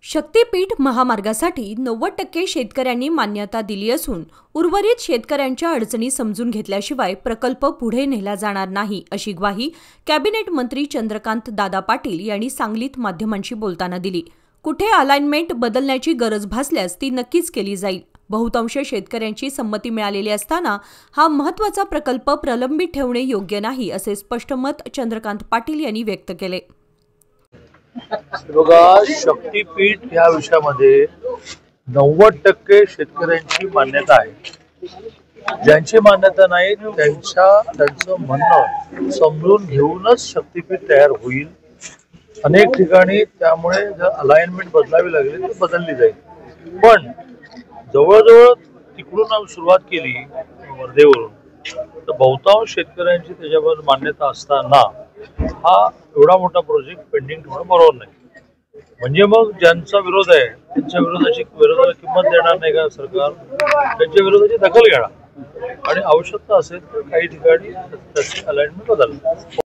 शक्तीपीठ महामार्गासाठी 90% शेतकऱ्यांनी मान्यता दिली असून उर्वरित शेतकऱ्यांच्या अडचणी समजून घेतल्याशिवाय प्रकल्प पुढे नेला जाणार नाही अशी ग्वाही कॅबिनेट मंत्री चंद्रकांत दादा पाटील यांनी सांगलीत माध्यमांशी बोलताना दिली। कुठे अलाइनमेंट बदलण्याची गरज भासल्यास ती नक्कीच केली जाईल। बहुतांश शेतकऱ्यांची संमती मिळालेली असताना हा महत्त्वाचा प्रकल्प प्रलंबित ठेवणे योग्य नाही असे स्पष्ट मत चंद्रकांत पाटील यांनी व्यक्त केले। बघा, शक्तीपीठ या विषयामध्ये 90% शेतकऱ्यांची मान्यता आहे। ज्यांची मान्यता नाही त्यांचं म्हणणं समजून घेऊनच शक्तीपीठ तयार होईल। अनेक ठिकाणी त्यामुळे जर अलाइनमेंट बदलावी लागली तर बदलली जाईल, पण जवळजवळ तिकडून सुरुवात केली वर्धेवरून तर बहुतांश शेतकऱ्यांची त्याच्यावर मान्यता असताना हा एवढा मोठा प्रोजेक्ट पेंडिंग ठेवणं बरोबर नाही। म्हणजे मग ज्यांचा विरोध आहे त्यांच्या विरोधाला किंमत देणार नाही का सरकार? त्यांच्या विरोधाची दखल घेणार आणि आवश्यकता असेल तर काही ठिकाणी त्याची अलाइनमेंट बदलणार।